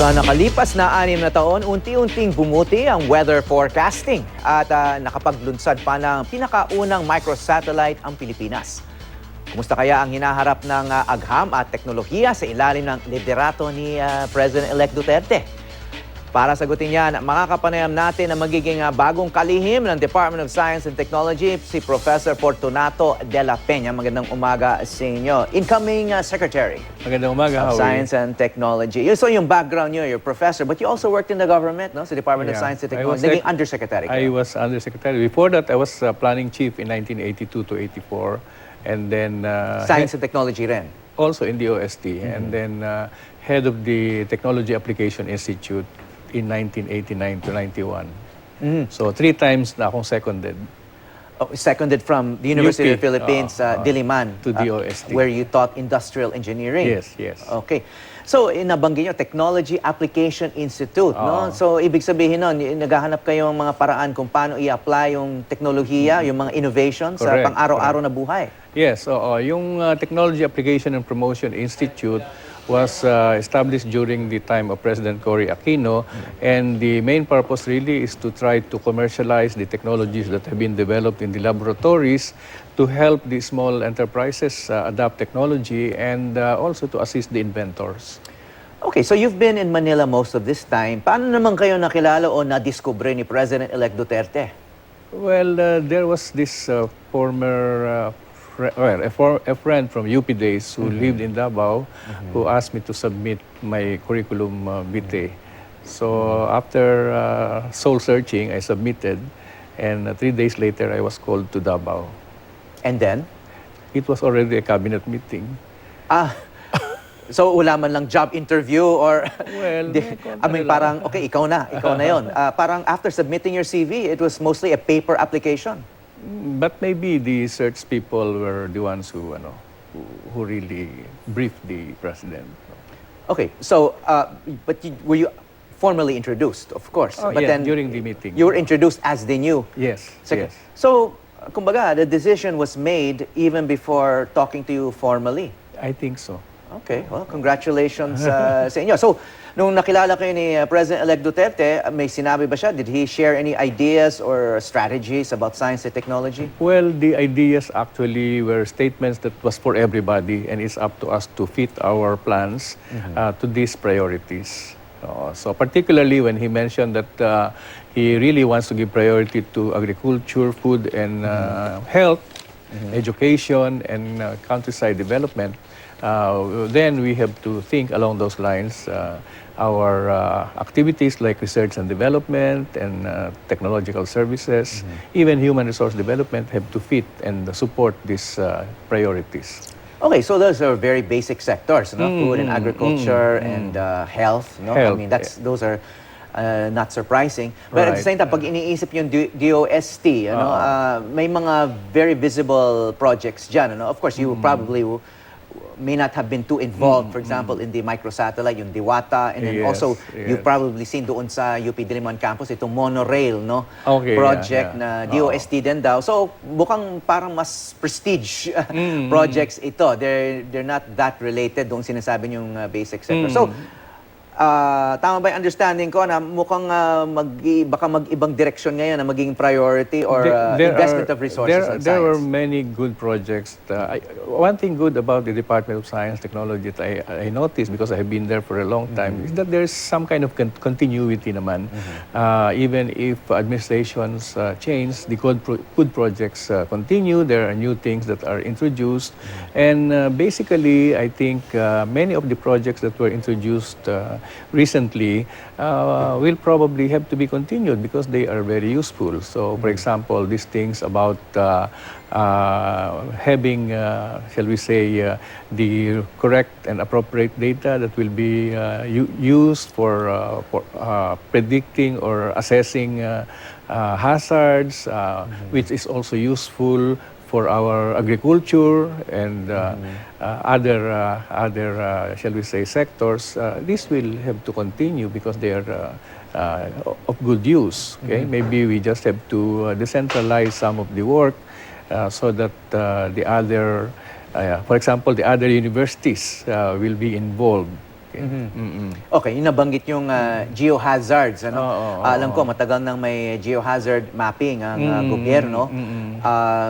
Sa nakalipas na 6 na taon, unti-unting bumuti ang weather forecasting at nakapaglunsad pa ng pinakaunang microsatellite ang Pilipinas. Kumusta kaya ang hinaharap ng agham at teknolohiya sa ilalim ng liderato ni President-elect Duterte? Para sagutin yan, makakapanayam natin ang magiging bagong kalihim ng Department of Science and Technology, si Professor Fortunato de la Peña. Magandang umaga sa inyo. Incoming Secretary Magandang umaga, of Science and Technology. So yung background nyo, you're professor, but you also worked in the government, no? Sa Department of Science and Technology. Naging undersecretary I was undersecretary. Before that, I was planning chief in 1982 to 84. And then... Science and Technology rin. Also in the DOST. And then head of the Technology Application Institute in 1989 to 91. So 3 times na akong seconded. Oh, seconded from the University of the UP, Philippines, Diliman. To DOST. Where you taught industrial engineering. Yes, yes. Okay. So, nabanggit nyo, Technology Application Institute, no? So, ibig sabihin nun, naghahanap kayo ng mga paraan kung paano i-apply yung teknolohiya, yung mga innovations sa pang-araw-araw na buhay. Yes, yung Technology Application and Promotion Institute was established during the time of President Cory Aquino, and the main purpose really is to try to commercialize the technologies that have been developed in the laboratories to help the small enterprises adopt technology and also to assist the inventors. Okay, so you've been in Manila most of this time. Paano naman kayo nakilala o nadiskubre ni President-elect Duterte? Well, there was this former a friend from UP days who lived in Davao who asked me to submit my curriculum vitae. So after soul searching, I submitted, and 3 days later I was called to Davao. And then? It was already a cabinet meeting. So wala man lang job interview or Well, I mean parang okay, ikaw na yon. Parang after submitting your CV, it was mostly a paper application. But maybe the search people were the ones who really briefed the president. Okay, so but were you formally introduced, of course? But yeah, then during the meeting. you were introduced as the new. Yes, yes. So, kumbaga, the decision was made even before talking to you formally. I think so. Okay, well, congratulations sa inyo. So, nung nakilala kayo ni President-elect Duterte, may sinabi ba siya? Did he share any ideas or strategies about science and technology? Well, the ideas actually were statements that was for everybody, and it's up to us to fit our plans to these priorities. So particularly when he mentioned that he really wants to give priority to agriculture, food, and health, education, and countryside development, then we have to think along those lines. Our activities like research and development and technological services, even human resource development have to fit and support these priorities. Okay, so those are very basic sectors, no? Food and agriculture and health, no? Health, I mean, those are not surprising. But at the same time, pag iniisip yung DOST, may mga very visible projects dyan, Of course, you probably may not have been too involved, for example, in the microsatellite, yung Diwata, and then also you've probably seen doon sa UP Diliman campus itong monorail, no? Okay, project na DOST din daw. So bukang parang mas prestige projects ito. They're not that related doon sinasabi yung basic sector. So tama ba yung understanding ko na mukhang baka mag-ibang direksyon ngayon na maging priority or investment of resources on science? There were many good projects. One thing good about the Department of Science Technology that I noticed, because I have been there for a long time, is that there's some kind of continuity naman. Even if administrations change, the good projects continue. There are new things that are introduced. And basically, I think many of the projects that were introduced recently will probably have to be continued because they are very useful. So, for example, these things about having, shall we say, the correct and appropriate data that will be used for predicting or assessing hazards, which is also useful for our agriculture and other, shall we say, sectors. This will have to continue because they are of good use. Okay? Maybe we just have to decentralize some of the work so that the other, for example, the other universities will be involved Okay. Okay, yung nabanggit yung geohazards. Ano? Alam ko, Oo. matagal nang may geohazard mapping ang gobyerno.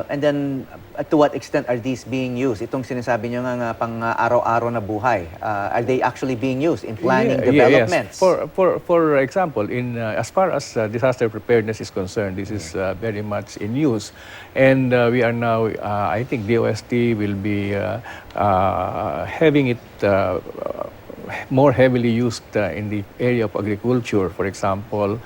And then, to what extent are these being used? Itong sinasabi nyo nga pang araw-araw na buhay. Are they actually being used in planning developments? Yes. For example, in as far as disaster preparedness is concerned, this is very much in use, and we are now. I think DOST will be having it more heavily used in the area of agriculture. For example,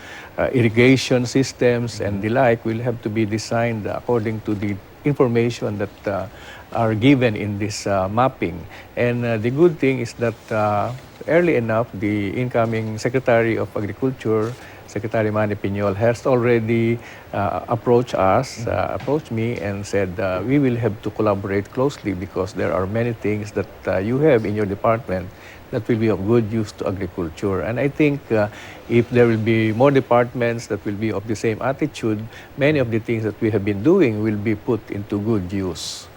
irrigation systems and the like will have to be designed according to the information that are given in this mapping. And the good thing is that early enough, the incoming Secretary of Agriculture, Secretary Manny Piñol, has already approached us, approached me and said, we will have to collaborate closely because there are many things that you have in your department that will be of good use to agriculture. And I think if there will be more departments that will be of the same attitude, many of the things that we have been doing will be put into good use.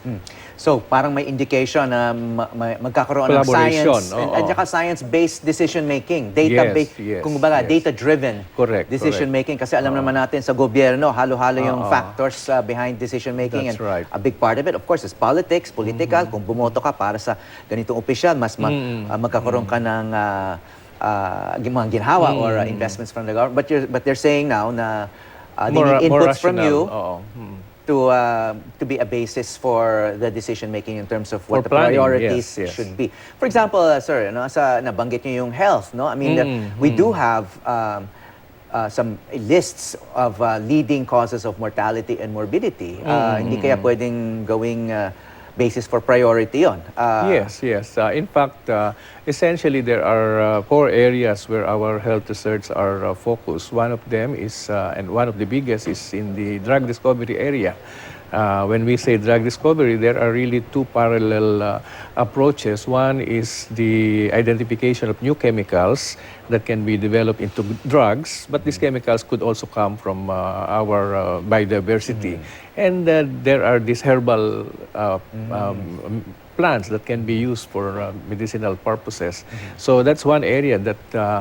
So, parang may indication na magkakaroon ng science at saka science-based decision-making. Data-based, kumbaga, data-driven decision-making. Kasi alam naman natin sa gobyerno, halo-halo yung factors behind decision-making. That's right. A big part of it, of course, is politics, political. Kung bumoto ka para sa ganitong opisyal, mas magkakaroon ka ng mga ginhawa or investments from the government. But they're saying now na they need inputs from you to be a basis for the decision making in terms of what the priorities should be. For example, sir, sa nabanggit niyo yung health, no? I mean, we do have some lists of leading causes of mortality and morbidity. Hindi kaya pwedeng gawing basis for priority yon. Yes. In fact, essentially there are 4 areas where our health research are focused. One of them is, and one of the biggest is in the drug discovery area. When we say drug discovery, there are really 2 parallel approaches. One is the identification of new chemicals that can be developed into drugs, but these chemicals could also come from our biodiversity. And there are these herbal plants that can be used for medicinal purposes. So that's one area that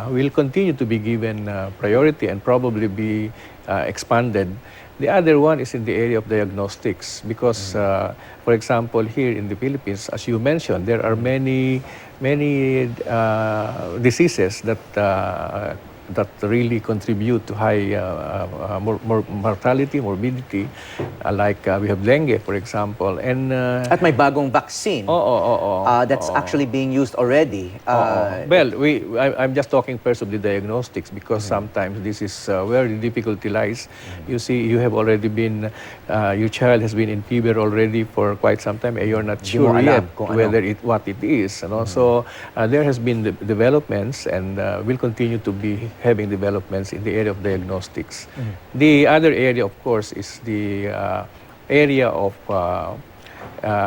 will continue to be given priority and probably be expanded. The other one is in the area of diagnostics because, for example, here in the Philippines, as you mentioned, there are many diseases that really contribute to high mortality, morbidity, like we have dengue, for example. And at may bagong vaccine that's actually being used already. Well, I'm just talking first of the diagnostics because sometimes this is where the difficulty lies. You see, you have already been, your child has been in fever already for quite some time and you're not sure yet whether what it is. You know? So there has been developments and will continue to be having developments in the area of diagnostics. The other area, of course, is the area of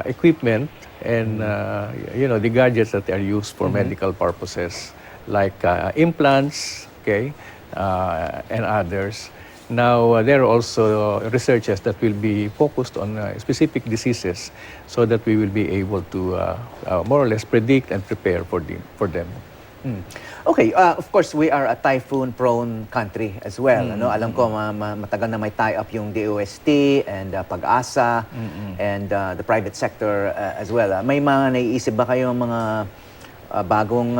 equipment and the gadgets that are used for medical purposes, like implants, and others. Now, there are also researchers that will be focused on specific diseases so that we will be able to more or less predict and prepare for them. Okay, of course, we are a typhoon-prone country as well. Alam ko, matagal na may tie-up yung DOST and Pag-asa and the private sector as well. May mga naiisip ba kayong mga bagong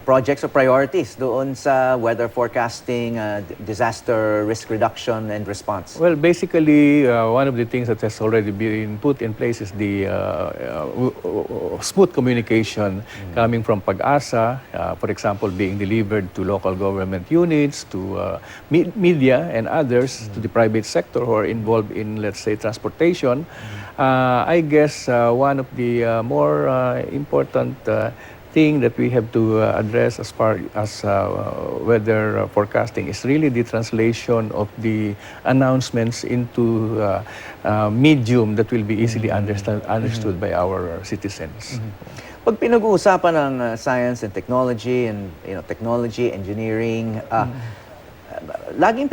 projects or priorities doon sa weather forecasting, disaster risk reduction and response? Well, basically, one of the things that has already been put in place is the smooth communication coming from Pag-asa, for example, being delivered to local government units, to media and others, to the private sector who are involved in, let's say, transportation. I guess one of the more important thing that we have to address as far as weather forecasting is really the translation of the announcements into medium that will be easily understood by our citizens. Pag pinag-uusapan ng science and technology and technology, engineering, laging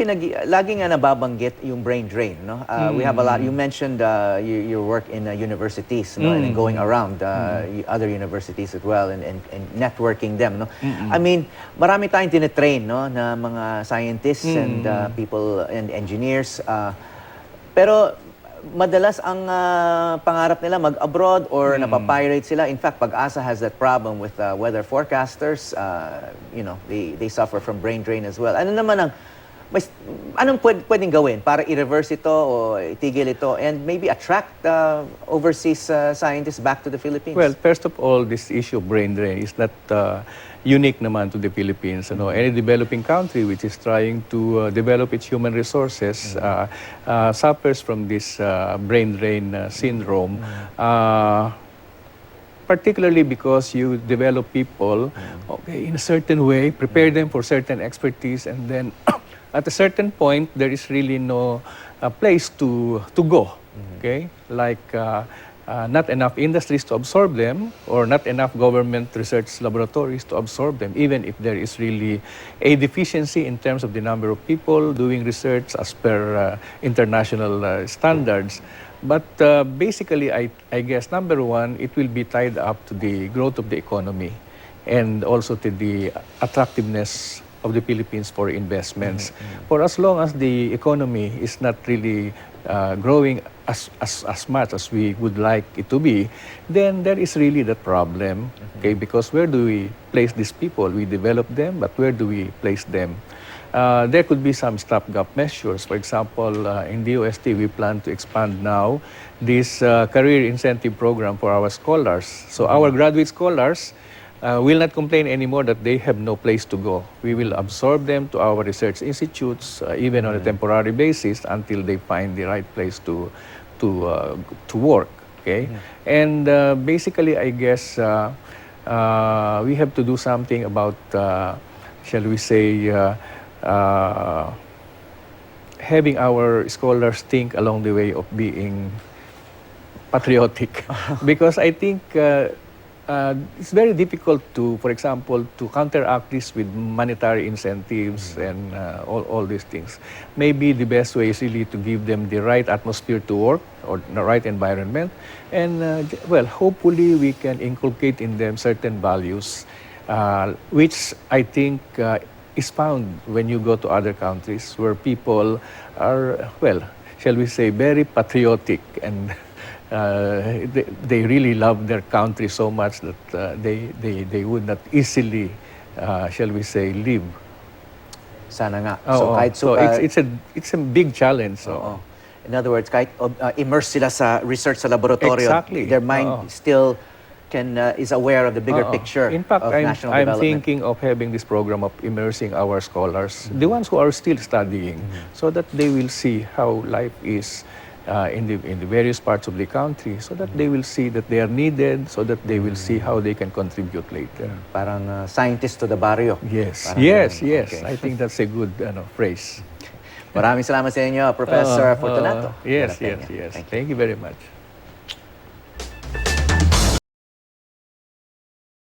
nga nababanggit yung brain drain, no? We have a lot. You mentioned your work in universities, no, and then going around other universities as well, and networking them, no. I mean, marami tayong tinetrain, no, na mga scientists and people and engineers. Pero madalas ang pangarap nila mag-abroad or napapirate sila. In fact, Pag-asa has that problem with weather forecasters. You know, they suffer from brain drain as well. Ano naman anong pwedeng gawin para i-reverse ito o itigil ito and maybe attract overseas scientists back to the Philippines? Well, first of all, this issue of brain drain is not unique naman to the Philippines. You know, any developing country which is trying to develop its human resources suffers from this brain drain syndrome. Particularly because you develop people in a certain way, prepare them for certain expertise, and then at a certain point, there is really no place to go. Okay, like not enough industries to absorb them, or not enough government research laboratories to absorb them, even if there is really a deficiency in terms of the number of people doing research as per international standards. But basically, I guess, number one, it will be tied up to the growth of the economy and also to the attractiveness of the Philippines for investments. For as long as the economy is not really growing as much as we would like it to be, then there is really that problem. Okay, because where do we place these people? We develop them, but where do we place them? There could be some stopgap measures. For example, in DOST, we plan to expand now this career incentive program for our scholars. So our graduate scholars will not complain anymore that they have no place to go. We will absorb them to our research institutes, even on a temporary basis, until they find the right place to work. Okay, and basically, I guess we have to do something about, shall we say, having our scholars think along the way of being patriotic, because I think it's very difficult to, for example, to counteract this with monetary incentives and all these things. Maybe the best way is really to give them the right atmosphere to work, or the right environment, and well, hopefully we can inculcate in them certain values, which I think is found when you go to other countries where people are, well, shall we say, very patriotic, and they really love their country so much that they would not easily, shall we say, leave. Sana nga. So it's a big challenge. So. In other words, kahit immerse sila sa research sa laboratorio, Exactly. their mind still is aware of the bigger picture. In fact, of national I'm development. thinking of having this program of immersing our scholars, the ones who are still studying, so that they will see how life is in the various parts of the country, so that they will see that they are needed, so that they will see how they can contribute later. Parang scientist to the barrio. Yes, Parang yes, ganun. yes. Okay. I think that's a good phrase. Maraming salamat sa inyo, Professor Fortunato. Yes, Peña. yes, yes. Thank you. Thank you very much.